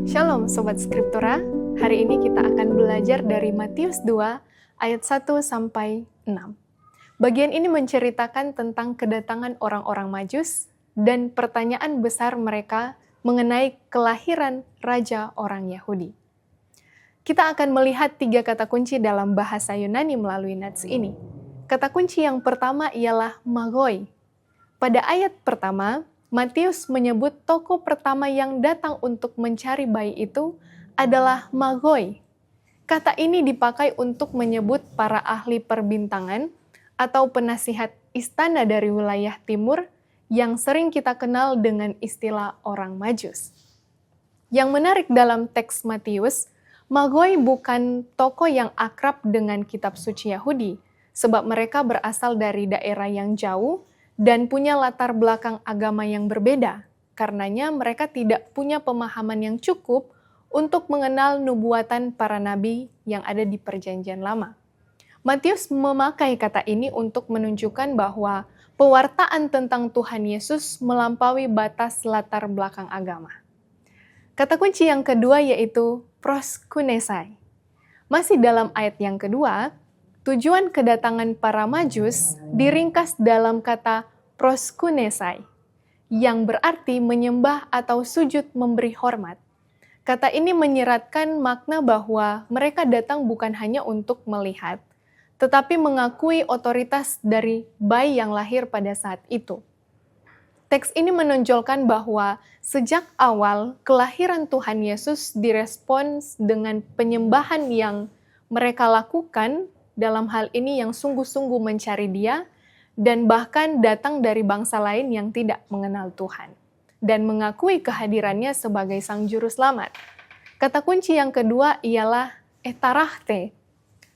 Shalom Sobat Skriptura, hari ini kita akan belajar dari Matius 2 ayat 1 sampai 6. Bagian ini menceritakan tentang kedatangan orang-orang Majus dan pertanyaan besar mereka mengenai kelahiran Raja orang Yahudi. Kita akan melihat 3 kata kunci dalam bahasa Yunani melalui nats ini. Kata kunci yang pertama ialah magoi. Pada ayat pertama, Matius menyebut tokoh pertama yang datang untuk mencari bayi itu adalah magoi. Kata ini dipakai untuk menyebut para ahli perbintangan atau penasihat istana dari wilayah timur yang sering kita kenal dengan istilah orang Majus. Yang menarik dalam teks Matius, magoi bukan tokoh yang akrab dengan kitab suci Yahudi, sebab mereka berasal dari daerah yang jauh dan punya latar belakang agama yang berbeda. Karenanya mereka tidak punya pemahaman yang cukup untuk mengenal nubuatan para nabi yang ada di Perjanjian Lama. Matius memakai kata ini untuk menunjukkan bahwa pewartaan tentang Tuhan Yesus melampaui batas latar belakang agama. Kata kunci yang kedua yaitu proskunesai. Masih dalam ayat yang kedua, tujuan kedatangan para Majus diringkas dalam kata proskunesai, yang berarti menyembah atau sujud memberi hormat. Kata ini menyeratkan makna bahwa mereka datang bukan hanya untuk melihat, tetapi mengakui otoritas dari bayi yang lahir pada saat itu. Teks ini menonjolkan bahwa sejak awal kelahiran Tuhan Yesus direspons dengan penyembahan yang mereka lakukan, dalam hal ini yang sungguh-sungguh mencari Dia, dan bahkan datang dari bangsa lain yang tidak mengenal Tuhan, dan mengakui kehadirannya sebagai Sang Juru Selamat. Kata kunci yang kedua ialah etarahte.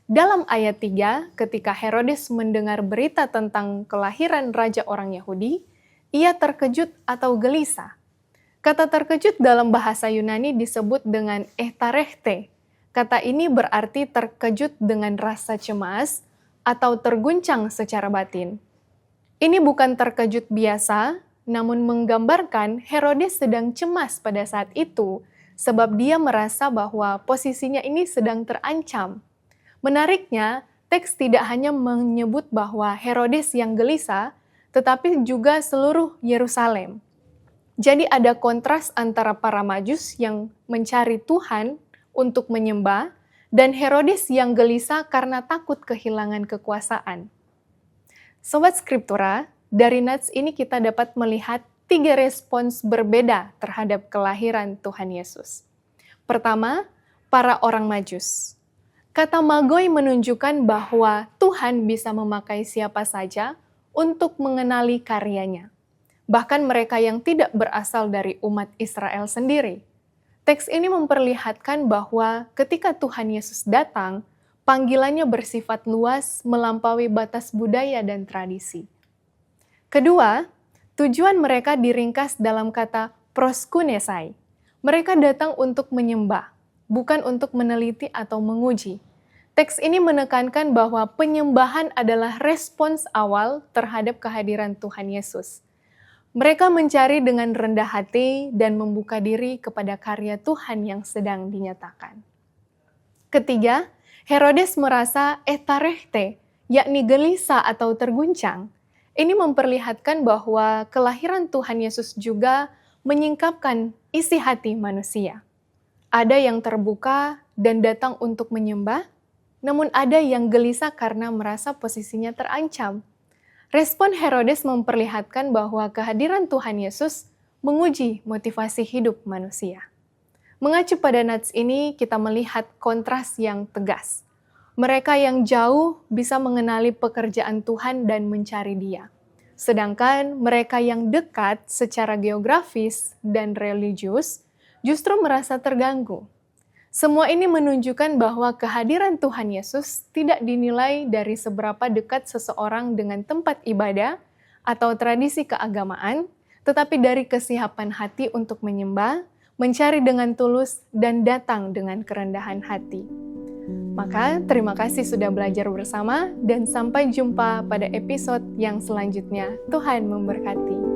Dalam ayat 3, ketika Herodes mendengar berita tentang kelahiran Raja orang Yahudi, ia terkejut atau gelisah. Kata terkejut dalam bahasa Yunani disebut dengan etarehte. Kata ini berarti terkejut dengan rasa cemas atau terguncang secara batin. Ini bukan terkejut biasa, namun menggambarkan Herodes sedang cemas pada saat itu, sebab dia merasa bahwa posisinya ini sedang terancam. Menariknya, teks tidak hanya menyebut bahwa Herodes yang gelisah, tetapi juga seluruh Yerusalem. Jadi ada kontras antara para Majus yang mencari Tuhan untuk menyembah, dan Herodes yang gelisah karena takut kehilangan kekuasaan. Sobat Skriptura, dari nats ini kita dapat melihat 3 respons berbeda terhadap kelahiran Tuhan Yesus. Pertama, para orang Majus. Kata magoi menunjukkan bahwa Tuhan bisa memakai siapa saja untuk mengenali karyanya, bahkan mereka yang tidak berasal dari umat Israel sendiri. Teks ini memperlihatkan bahwa ketika Tuhan Yesus datang, panggilannya bersifat luas melampaui batas budaya dan tradisi. Kedua, tujuan mereka diringkas dalam kata proskunesai. Mereka datang untuk menyembah, bukan untuk meneliti atau menguji. Teks ini menekankan bahwa penyembahan adalah respons awal terhadap kehadiran Tuhan Yesus. Mereka mencari dengan rendah hati dan membuka diri kepada karya Tuhan yang sedang dinyatakan. Ketiga, Herodes merasa etarehte, yakni gelisah atau terguncang. Ini memperlihatkan bahwa kelahiran Tuhan Yesus juga menyingkapkan isi hati manusia. Ada yang terbuka dan datang untuk menyembah, namun ada yang gelisah karena merasa posisinya terancam. Respon Herodes memperlihatkan bahwa kehadiran Tuhan Yesus menguji motivasi hidup manusia. Mengacu pada nats ini, kita melihat kontras yang tegas. Mereka yang jauh bisa mengenali pekerjaan Tuhan dan mencari Dia. Sedangkan mereka yang dekat secara geografis dan religius justru merasa terganggu. Semua ini menunjukkan bahwa kehadiran Tuhan Yesus tidak dinilai dari seberapa dekat seseorang dengan tempat ibadah atau tradisi keagamaan, tetapi dari kesiapan hati untuk menyembah, mencari dengan tulus, dan datang dengan kerendahan hati. Maka terima kasih sudah belajar bersama dan sampai jumpa pada episode yang selanjutnya. Tuhan memberkati.